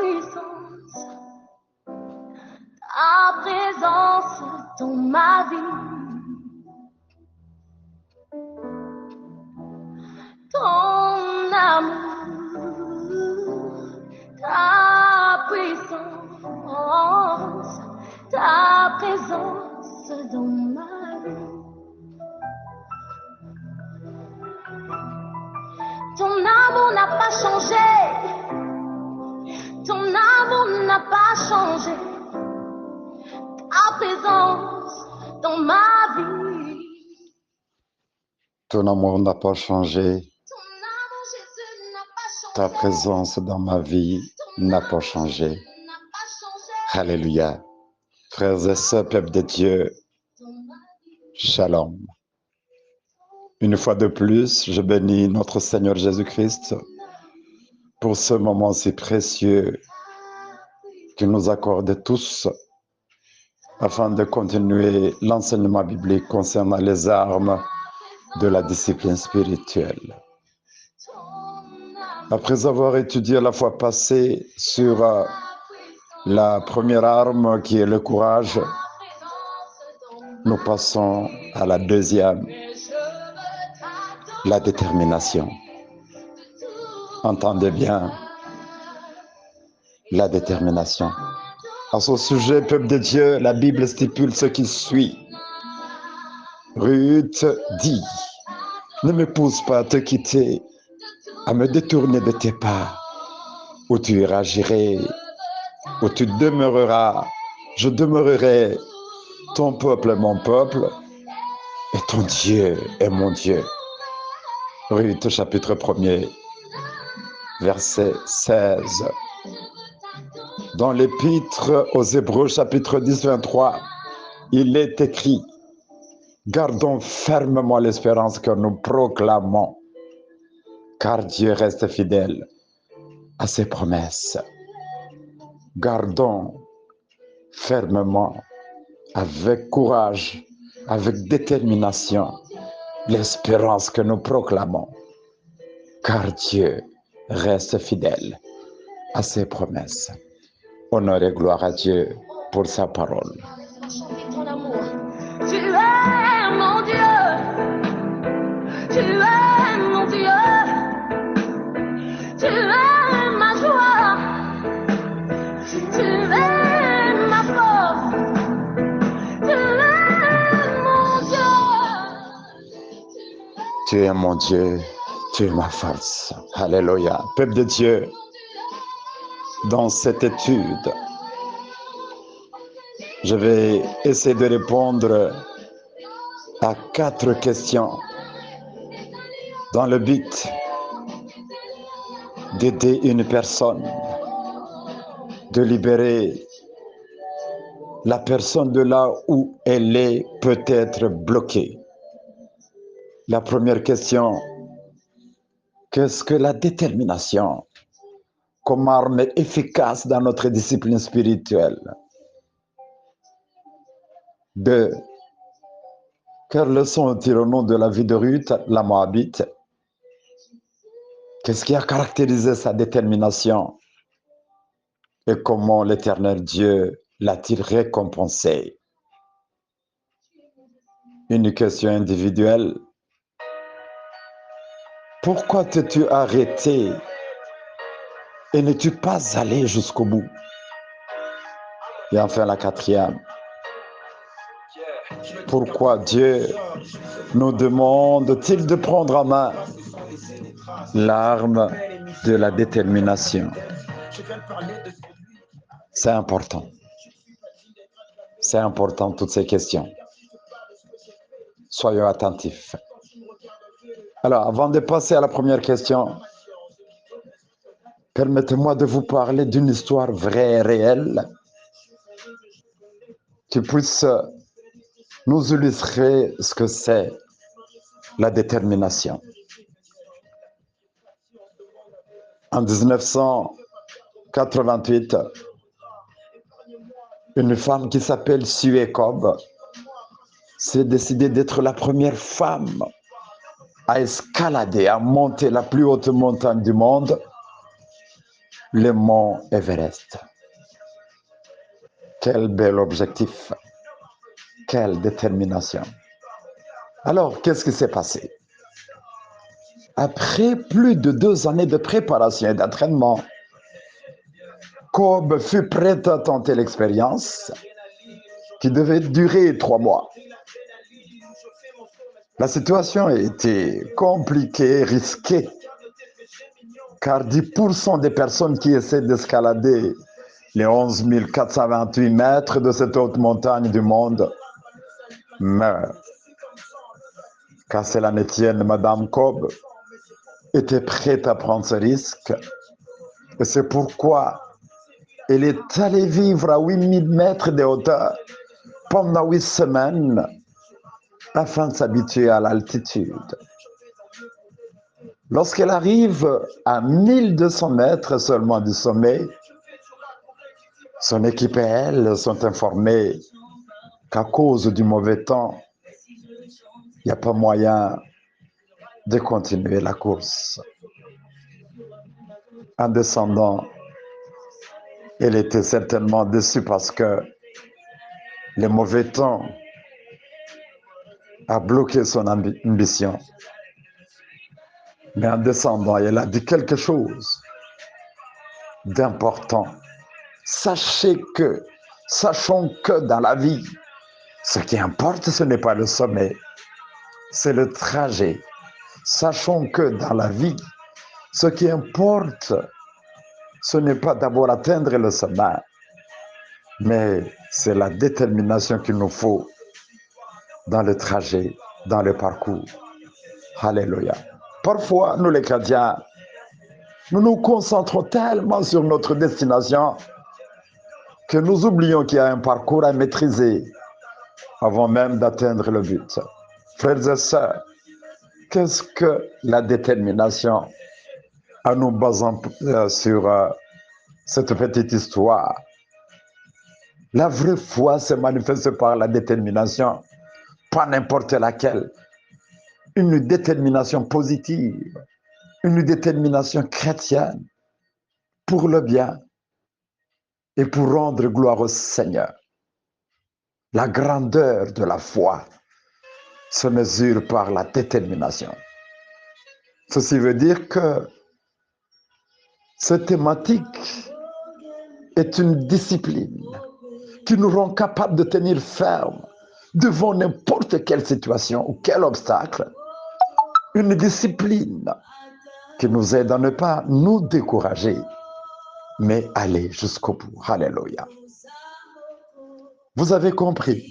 puissance, ta présence dans ma vie, ton amour, ta puissance, ta présence dans ma vie. Ton amour n'a pas changé, ton amour n'a pas changé, ta présence dans ma vie. Ton amour n'a pas changé, Ton amour, Jésus, n'a pas changé. ta présence dans ma vie n'a pas changé. N'a pas changé Alléluia. Frères et sœurs, peuple de Dieu, dans ma vie. shalom. Une fois de plus, je bénis notre Seigneur Jésus-Christ pour ce moment si précieux qu'il nous accorde tous afin de continuer l'enseignement biblique concernant les armes de la discipline spirituelle. Après avoir étudié la fois passée sur la première arme qui est le courage, nous passons à la deuxième, la détermination. Entendez bien, la détermination. À ce sujet, peuple de Dieu, la Bible stipule ce qui suit. Ruth dit, ne me pousse pas à te quitter, à me détourner de tes pas, où tu iras, j'irai, où tu demeureras, je demeurerai, ton peuple est mon peuple, et ton Dieu est mon Dieu. Ruth, chapitre 1er, verset 16. Dans l'épître aux Hébreux, chapitre 10, 23, il est écrit, gardons fermement l'espérance que nous proclamons, car Dieu reste fidèle à ses promesses. Gardons fermement, avec courage, avec détermination, l'espérance que nous proclamons, car Dieu reste fidèle à ses promesses. Honneur et gloire à Dieu pour sa parole. Chanter ton amour. Tu es mon Dieu, tu es mon Dieu, tu es ma joie, tu es ma force, tu es mon Dieu. Tu es mon Dieu, tu es ma force. Alléluia. Peuple de Dieu, dans cette étude, je vais essayer de répondre à 4 questions dans le but d'aider une personne, de libérer la personne de là où elle est peut-être bloquée. La première question, qu'est-ce que la détermination comme arme efficace dans notre discipline spirituelle? 2. Quelle leçon tirons-nous de la vie de Ruth, la Moabite? Qu'est-ce qui a caractérisé sa détermination? Et comment l'Éternel Dieu l'a-t-il récompensé? Une question individuelle. Pourquoi t'es-tu arrêté et n'es-tu pas allé jusqu'au bout? Et enfin la 4e. Pourquoi Dieu nous demande-t-il de prendre en main l'arme de la détermination? C'est important. C'est important toutes ces questions. Soyons attentifs. Alors, avant de passer à la première question, permettez-moi de vous parler d'une histoire vraie et réelle qui puisse nous illustrer ce que c'est la détermination. En 1988, une femme qui s'appelle Sue Cobb s'est décidée d'être la première femme à escalader, à monter la plus haute montagne du monde, le mont Everest. Quel bel objectif, quelle détermination. Alors, qu'est-ce qui s'est passé? Après plus de 2 années de préparation et d'entraînement, Cobb fut prêt à tenter l'expérience qui devait durer 3 mois. La situation était compliquée, risquée, car 10% des personnes qui essaient d'escalader les 11 428 mètres de cette haute montagne du monde meurent. Qu'à cela ne tienne, Madame Cobb était prête à prendre ce risque. Et c'est pourquoi elle est allée vivre à 8000 mètres de hauteur pendant 8 semaines afin de s'habituer à l'altitude. Lorsqu'elle arrive à 1200 mètres seulement du sommet, son équipe et elle sont informées qu'à cause du mauvais temps, il n'y a pas moyen de continuer la course. En descendant, elle était certainement déçue parce que le mauvais temps a bloqué son ambition. Mais en descendant, elle a dit quelque chose d'important. Sachons que dans la vie, ce qui importe, ce n'est pas le sommet, c'est le trajet. Sachons que dans la vie, ce qui importe, ce n'est pas d'abord atteindre le sommet, mais c'est la détermination qu'il nous faut dans le trajet, dans le parcours. Alléluia. Parfois, nous les chrétiens, nous nous concentrons tellement sur notre destination que nous oublions qu'il y a un parcours à maîtriser avant même d'atteindre le but. Frères et sœurs, qu'est-ce que la détermination en nous basant sur cette petite histoire? La vraie foi se manifeste par la détermination, pas n'importe laquelle. Une détermination positive, une détermination chrétienne pour le bien et pour rendre gloire au Seigneur. La grandeur de la foi se mesure par la détermination. Ceci veut dire que cette thématique est une discipline qui nous rend capables de tenir ferme devant n'importe quelle situation ou quel obstacle. Une discipline qui nous aide à ne pas nous décourager, mais aller jusqu'au bout. Alléluia. Vous avez compris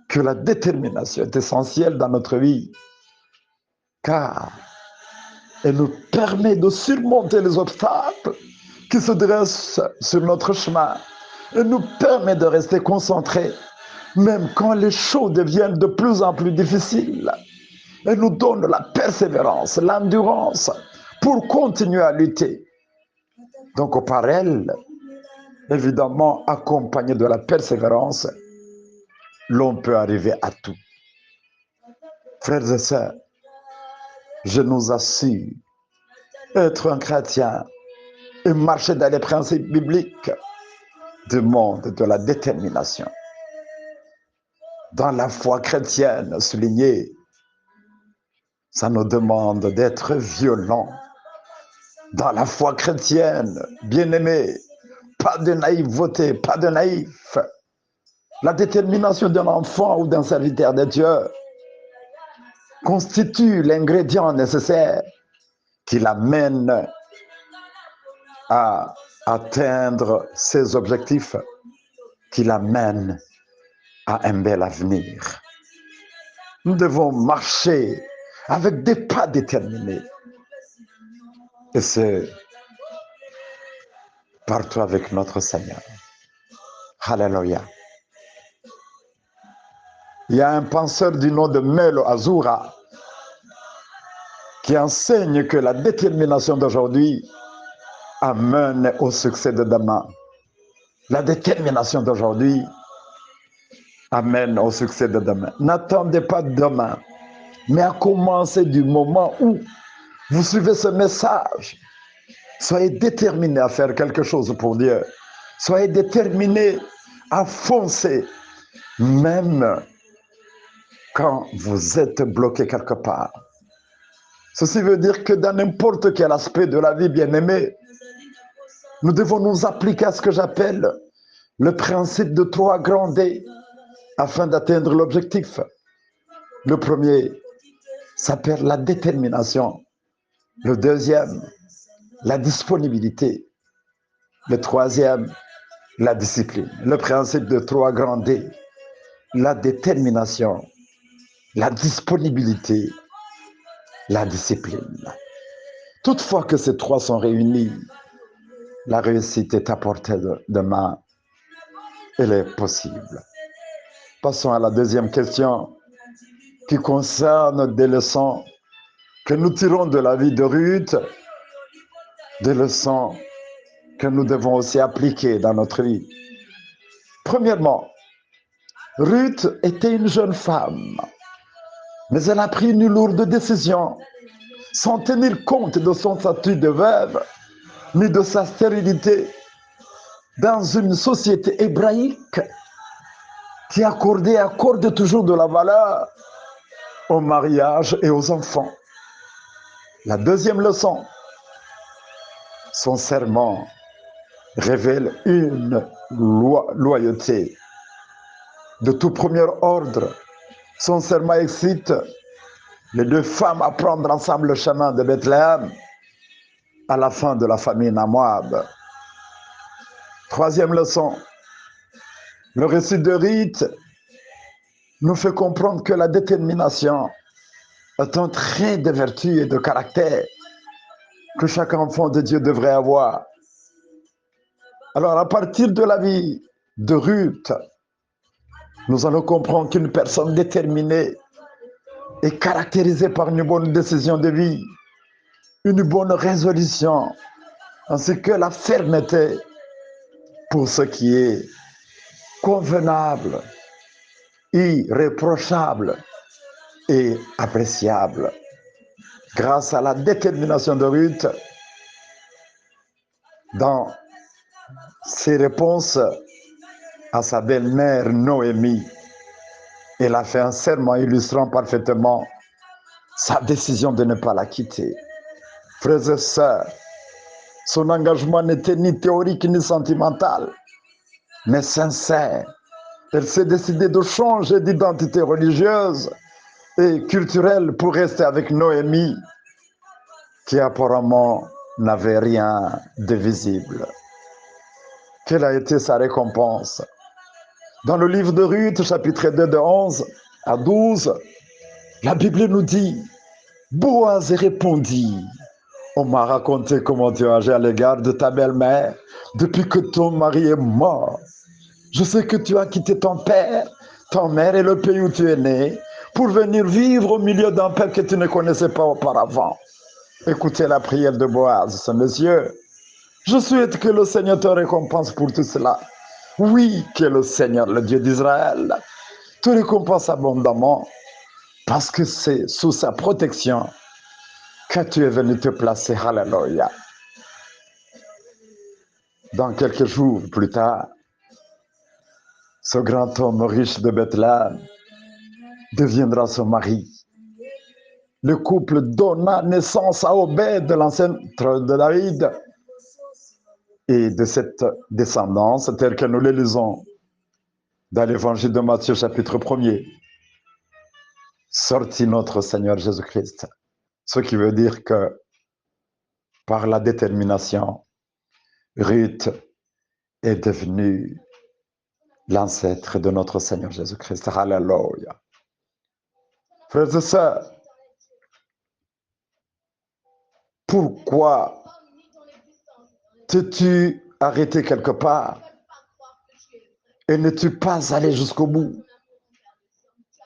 que la détermination est essentielle dans notre vie, car elle nous permet de surmonter les obstacles qui se dressent sur notre chemin. Elle nous permet de rester concentrés, même quand les choses deviennent de plus en plus difficiles. Elle nous donne la persévérance, l'endurance pour continuer à lutter. Donc par elle, évidemment, accompagné de la persévérance, l'on peut arriver à tout. Frères et sœurs, je nous assure, être un chrétien et marcher dans les principes bibliques demande de la détermination. Dans la foi chrétienne soulignée, ça nous demande d'être violents. Dans la foi chrétienne, bien-aimés, pas de naïveté, pas de naïf. La détermination d'un enfant ou d'un serviteur de Dieu constitue l'ingrédient nécessaire qui l'amène à atteindre ses objectifs, qui l'amène à un bel avenir. Nous devons marcher avec des pas déterminés. Et c'est partout avec notre Seigneur. Alléluia. Il y a un penseur du nom de Melo Azura qui enseigne que la détermination d'aujourd'hui amène au succès de demain. La détermination d'aujourd'hui amène au succès de demain. N'attendez pas demain, mais à commencer du moment où vous suivez ce message, Soyez déterminés à faire quelque chose pour Dieu. Soyez déterminés à foncer, même quand vous êtes bloqué quelque part. Ceci veut dire que dans n'importe quel aspect de la vie, bien-aimé, nous devons nous appliquer à ce que j'appelle le principe de 3 grands D afin d'atteindre l'objectif. Le premier s'appelle la détermination. Le deuxième, la disponibilité. Le troisième, la discipline. Le principe de 3 grands D. La détermination, la disponibilité, la discipline. Toutefois que ces 3 sont réunis, la réussite est à portée de main. Elle est possible. Passons à la deuxième question qui concerne des leçons que nous tirons de la vie de Ruth, des leçons que nous devons aussi appliquer dans notre vie. Premièrement, Ruth était une jeune femme, mais elle a pris une lourde décision sans tenir compte de son statut de veuve ni de sa stérilité dans une société hébraïque qui accorde toujours de la valeur au mariage et aux enfants. La deuxième leçon, son serment révèle une loyauté de tout premier ordre. Son serment excite les 2 femmes à prendre ensemble le chemin de Bethléem à la fin de la famine à Moab. Troisième leçon, le récit de Ruth nous fait comprendre que la détermination est un trait de vertu et de caractère que chaque enfant de Dieu devrait avoir. Alors, à partir de la vie de Ruth, nous allons comprendre qu'une personne déterminée est caractérisée par une bonne décision de vie, une bonne résolution, ainsi que la fermeté pour ce qui est convenable, irréprochable et appréciable. Grâce à la détermination de Ruth, dans ses réponses à sa belle-mère Noémie, elle a fait un serment illustrant parfaitement sa décision de ne pas la quitter. Frères et sœurs, son engagement n'était ni théorique ni sentimental, mais sincère. Elle s'est décidée de changer d'identité religieuse et culturelle pour rester avec Noémie, qui apparemment n'avait rien de visible. Quelle a été sa récompense? Dans le livre de Ruth, chapitre 2, de 11 à 12, la Bible nous dit, Boaz répondit, on m'a raconté comment tu as agi à l'égard de ta belle-mère depuis que ton mari est mort. Je sais que tu as quitté ton père, ton mère et le pays où tu es né pour venir vivre au milieu d'un peuple que tu ne connaissais pas auparavant. Écoutez la prière de Boaz, ce monsieur. Je souhaite que le Seigneur te récompense pour tout cela. Oui, que le Seigneur, le Dieu d'Israël, te récompense abondamment parce que c'est sous sa protection que tu es venu te placer. Alléluia. Dans quelques jours plus tard, ce grand homme riche de Bethléem deviendra son mari. Le couple donna naissance à Obed, de l'ancêtre de David, et de cette descendance, telle que nous le lisons dans l'évangile de Matthieu, chapitre 1er, sortit notre Seigneur Jésus-Christ. Ce qui veut dire que par la détermination, Ruth est devenue l'ancêtre de notre Seigneur Jésus-Christ. Alléluia. Frères et sœurs, pourquoi t'es-tu arrêté quelque part et n'es-tu pas allé jusqu'au bout?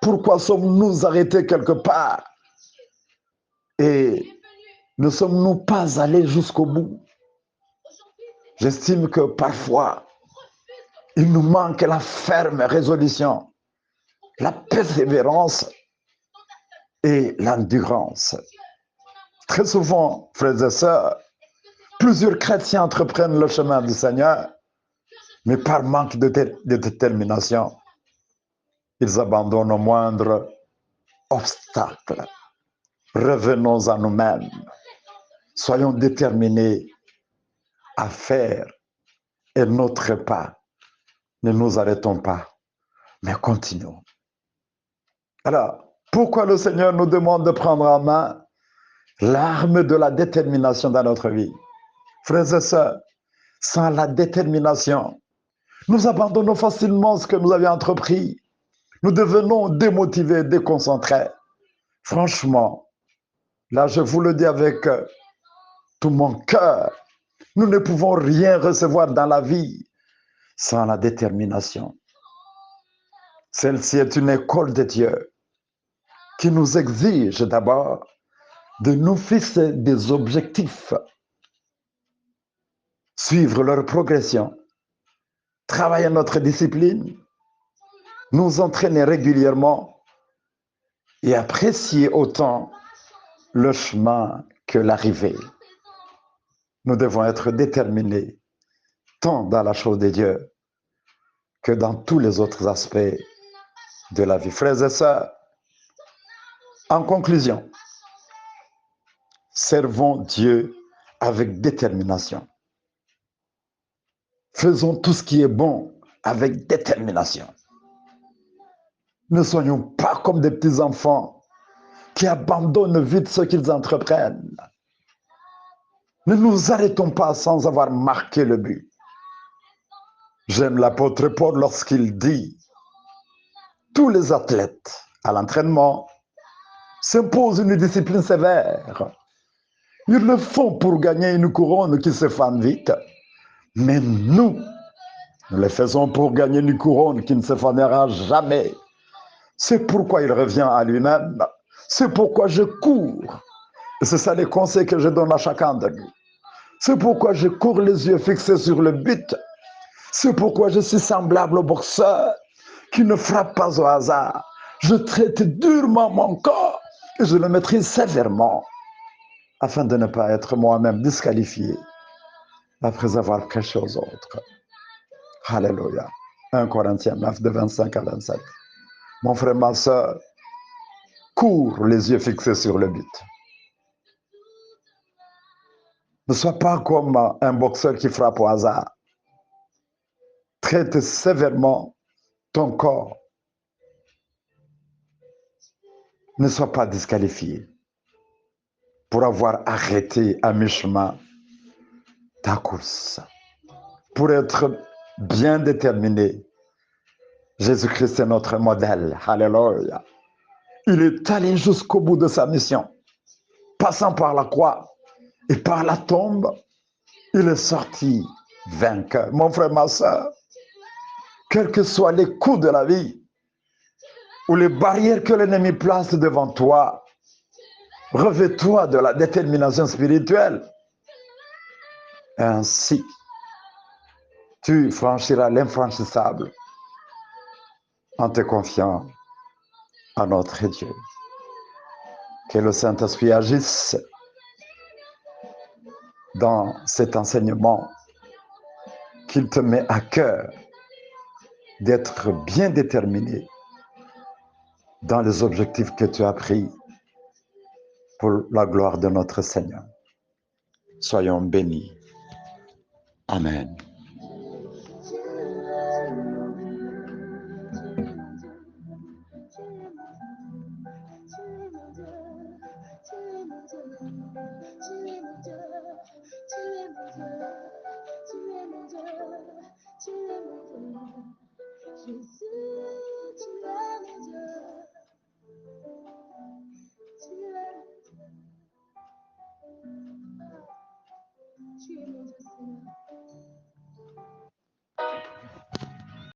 Pourquoi sommes-nous arrêtés quelque part et ne sommes-nous pas allés jusqu'au bout? J'estime que parfois, il nous manque la ferme résolution, la persévérance et l'endurance. Très souvent, frères et sœurs, Plusieurs chrétiens entreprennent le chemin du Seigneur, mais par manque de détermination, ils abandonnent au moindre obstacle. Revenons à nous-mêmes. Soyons déterminés à faire et notre pas. Ne nous arrêtons pas, mais continuons. Alors, pourquoi le Seigneur nous demande de prendre en main l'arme de la détermination dans notre vie? Frères et sœurs, sans la détermination, nous abandonnons facilement ce que nous avions entrepris. Nous devenons démotivés, déconcentrés. Franchement, là, je vous le dis avec tout mon cœur, nous ne pouvons rien recevoir dans la vie sans la détermination. Celle-ci est une école de Dieu qui nous exige d'abord de nous fixer des objectifs, suivre leur progression, travailler notre discipline, nous entraîner régulièrement et apprécier autant le chemin que l'arrivée. Nous devons être déterminés tant dans la chose de Dieu que dans tous les autres aspects de la vie. Frères et sœurs, en conclusion, servons Dieu avec détermination. Faisons tout ce qui est bon avec détermination. Ne soyons pas comme des petits enfants qui abandonnent vite ce qu'ils entreprennent. Ne nous arrêtons pas sans avoir marqué le but. J'aime l'apôtre Paul lorsqu'il dit « Tous les athlètes à l'entraînement s'imposent une discipline sévère. Ils le font pour gagner une couronne qui se fane vite. Mais nous le faisons pour gagner une couronne qui ne se fanera jamais. C'est pourquoi il revient à lui-même. C'est pourquoi je cours. Et c'est ça les conseils que je donne à chacun de nous. C'est pourquoi je cours les yeux fixés sur le but. C'est pourquoi je suis semblable au boxeur qui ne frappe pas au hasard. Je traite durement mon corps et je le maîtrise sévèrement afin de ne pas être moi-même disqualifié après avoir prêché aux autres. Alléluia. 1 Corinthiens 9, de 25 à 27. Mon frère, ma soeur, cours les yeux fixés sur le but. Ne sois pas comme un boxeur qui frappe au hasard. Traite sévèrement ton corps. Ne sois pas disqualifié pour avoir arrêté à mi-chemin ta course. Pour être bien déterminé, Jésus-Christ est notre modèle. Alléluia. Il est allé jusqu'au bout de sa mission. Passant par la croix et par la tombe, il est sorti vainqueur. Mon frère, ma soeur, quels que soient les coups de la vie ou les barrières que l'ennemi place devant toi, revêt-toi de la détermination spirituelle. Ainsi, tu franchiras l'infranchissable en te confiant à notre Dieu. Que le Saint-Esprit agisse dans cet enseignement, qu'il te met à cœur d'être bien déterminé dans les objectifs que tu as pris pour la gloire de notre Seigneur. Soyons bénis. Amen.